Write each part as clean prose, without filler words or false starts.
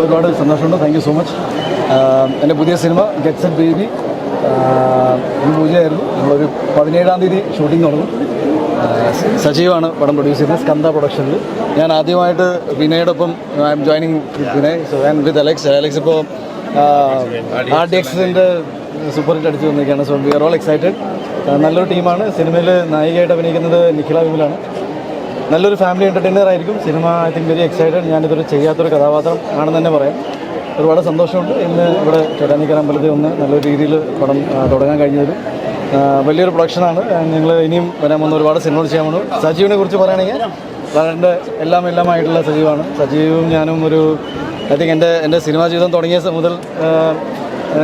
ഒരുപാട് സന്തോഷമുണ്ട്. Thank you so much. എൻ്റെ പുതിയ സിനിമ ഗെറ്റ്സ് എ ബേബി ഇന്ന് പൂജയായിരുന്നു. നമ്മളൊരു 17-ാം തീയതി ഷൂട്ടിംഗ് തുടങ്ങും. സജീവാണ് പടം പ്രൊഡ്യൂസ് ചെയ്യുന്നത്, സ്കന്ദ പ്രൊഡക്ഷനിൽ. ഞാൻ ആദ്യമായിട്ട് വിനയോടൊപ്പം I'm joining Vinay and with Alex ഇപ്പോൾ RDXൻ്റെ സൂപ്പർ ഹിറ്റ് അടിച്ച് വന്നിരിക്കുകയാണ്. So we are all excited. നല്ലൊരു ടീമാണ്. സിനിമയിൽ നായികയായിട്ട് അഭിനയിക്കുന്നത് നിഖില വിമലാണ്. നല്ലൊരു ഫാമിലി എൻ്റർടൈനർ ആയിരിക്കും സിനിമ. I think very excited. ഞാനിതൊരു ചെയ്യാത്തൊരു കഥാപാത്രം ആണെന്ന് തന്നെ പറയാം. ഒരുപാട് സന്തോഷമുണ്ട് ഇന്ന് ഇവിടെ ചേട്ടാനിക്കര അമ്പലത്തിൽ ഒന്ന് നല്ലൊരു രീതിയിൽ പടം തുടങ്ങാൻ കഴിഞ്ഞതിൽ. വലിയൊരു പ്രൊഡക്ഷനാണ്. ഞങ്ങൾ ഇനിയും വരാൻ പോകുന്ന ഒരുപാട് സിനിമകൾ ചെയ്യാൻ പോകുന്നു. സജീവിനെ കുറിച്ച് പറയുകയാണെങ്കിൽ വളരെ എല്ലാമായിട്ടുള്ള സജീവാണ്. സജീവും ഞാനും ഒരു ഐ തിങ്ക് എൻ്റെ സിനിമാ ജീവിതം തുടങ്ങിയ മുതൽ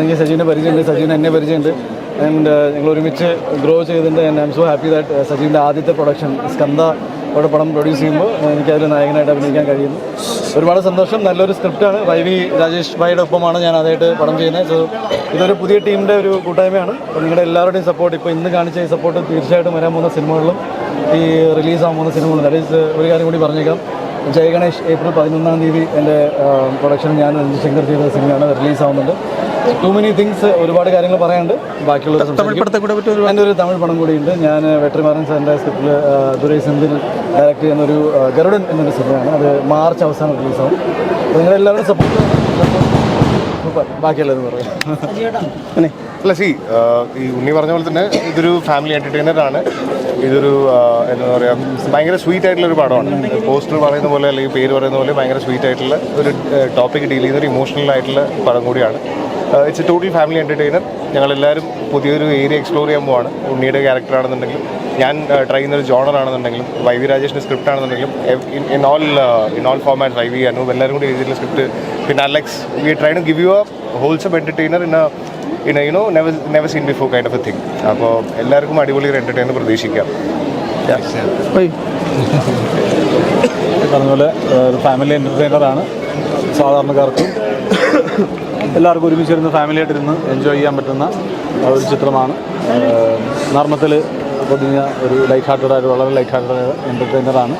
എനിക്ക് സജീവിനെ പരിചയമുണ്ട്, സജീവിന് എന്നെ പരിചയമുണ്ട്. ആൻഡ് ഞങ്ങൾ ഒരുമിച്ച് ഗ്രോ ചെയ്തിട്ടുണ്ട്. And I'm so happy that സജീവിൻ്റെ ആദ്യത്തെ പ്രൊഡക്ഷൻ സ്കന്ദ അവിടെ പടം പ്രൊഡ്യൂസ് ചെയ്യുമ്പോൾ എനിക്കതിൽ നായകനായിട്ട് അഭിനയിക്കാൻ കഴിയുന്നു. ഒരുപാട് സന്തോഷം. നല്ലൊരു സ്ക്രിപ്റ്റാണ്. YV രാജേഷ് ഭായിയുടെ ഒപ്പമാണ് ഞാൻ അതായിട്ട് പടം ചെയ്യുന്നത്. സോ ഇതൊരു പുതിയ ടീമിൻ്റെ ഒരു കൂട്ടായ്മയാണ്. അപ്പോൾ നിങ്ങളുടെ എല്ലാവരുടെയും സപ്പോർട്ട്, ഇപ്പോൾ ഇന്ന് കാണിച്ച ഈ സപ്പോർട്ട് തീർച്ചയായിട്ടും വരാൻ പോകുന്ന സിനിമകളിലും ഈ റിലീസാകാൻ പോകുന്ന സിനിമകളും. ദാറ്റ് ഈസ് ഒരു കാര്യം കൂടി പറഞ്ഞേക്കാം. ജയ ഗണേഷ് ഏപ്രിൽ 11-ാം തീയതി എൻ്റെ പ്രൊഡക്ഷൻ ഞാൻ ശങ്കർ ചെയ്ത സിനിമയാണ്, റിലീസാവുന്നുണ്ട്. ടു മെനി തിങ്സ്, ഒരുപാട് കാര്യങ്ങൾ പറയാനുണ്ട്. ബാക്കിയുള്ള എൻ്റെ ഒരു തമിഴ് പടം കൂടിയുണ്ട്. ഞാൻ വെട്രിമാരൻ സാറിൻ്റെ സ്ക്രിപ്റ്റിൽ ദുരൈ സെന്തിൽ ഡയറക്റ്റ് ചെയ്യുന്നൊരു ഗരുഡൻ എന്നൊരു സിനിമയാണ്. അത് മാർച്ച് അവസാനം റിലീസാവും. അപ്പോൾ നിങ്ങളെല്ലാവരും സപ്പോർട്ട് ബാക്കിയുള്ളത് പറയാം. അല്ല ഈ ഉണ്ണി പറഞ്ഞ പോലെ തന്നെ ഇതൊരു ഫാമിലി എൻ്റർടൈനറാണ്. ഇതൊരു എന്താ പറയുക, ഭയങ്കര സ്വീറ്റ് ആയിട്ടുള്ളൊരു പടമാണ്. പോസ്റ്റർ പറയുന്ന പോലെ അല്ലെങ്കിൽ പേര് പറയുന്ന പോലെ ഭയങ്കര സ്വീറ്റ് ആയിട്ടുള്ള ഒരു ടോപ്പിക് ഡീൽ ചെയ്യുന്ന ഒരു ഇമോഷണൽ ആയിട്ടുള്ള പടം കൂടിയാണ്. It's A total family entertainer. ഞങ്ങളെല്ലാവരും പുതിയൊരു ഏരിയ എക്സ്പ്ലോർ ചെയ്യാൻ പോവാണ്. ഉണ്ണിയുടെ ക്യാരക്ടറാണെന്നുണ്ടെങ്കിലും, ഞാൻ ട്രൈ ചെയ്യുന്നൊരു ജോണറാണെന്നുണ്ടെങ്കിലും, YV രാജേഷിൻ്റെ സ്ക്രിപ്റ്റ് ആണെന്നുണ്ടെങ്കിലും, in all formats YV Anoop എല്ലാവരും കൂടി എഴുതിയിട്ടുള്ള സ്ക്രിപ്റ്റ്, പിന്നെ Alex, we try to give you a wholesome entertainer in never seen before kind of a thing. അപ്പോൾ എല്ലാവർക്കും അടിപൊളി ഒരു എൻ്റർടൈനർ പ്രതീക്ഷിക്കാം. പറഞ്ഞ പോലെ ഒരു ഫാമിലി എൻ്റർടൈനറാണ്. സാധാരണക്കാർക്കും എല്ലാവർക്കും ഒരുമിച്ചിരുന്ന് ഫാമിലിയായിട്ടിരുന്ന് എൻജോയ് ചെയ്യാൻ പറ്റുന്ന ഒരു ചിത്രമാണ്. നർമ്മത്തിൽ പൊതിഞ്ഞ ഒരു ലൈറ്റ് ഹാർട്ടഡായിട്ട്, വളരെ ലൈറ്റ് ഹാർട്ടഡ് എൻ്റർടൈനറാണ്.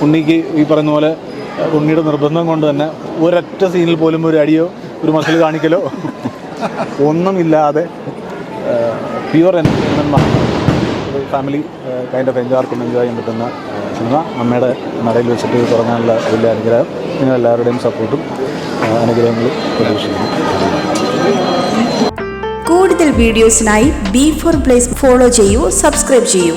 ഉണ്ണിക്ക് ഈ പറയുന്ന പോലെ ഉണ്ണിയുടെ നിർബന്ധം കൊണ്ട് തന്നെ ഒരൊറ്റ സീനിൽ പോലും ഒരു അടിയോ ഒരു മസിൽ കാണിക്കലോ ഒന്നുമില്ലാതെ പ്യുവർ എൻ്റർടൈൻമെൻറ്റാണ്. ഒരു ഫാമിലി കൈൻഡ് ഓഫ് എല്ലാവർക്കും എൻജോയ് ചെയ്യാൻ പറ്റുന്ന സിനിമ. അമ്മയുടെ നടയിൽ വെച്ചിട്ട് തുടങ്ങാനുള്ള വലിയ അനുഗ്രഹം. നിങ്ങളെല്ലാവരുടെയും സപ്പോർട്ടും അനുഗ്രഹങ്ങളും പ്രതീക്ഷിക്കുന്നു. കൂടുതൽ വീഡിയോസിനായി B4 Place ഫോളോ ചെയ്യൂ, സബ്സ്ക്രൈബ് ചെയ്യൂ.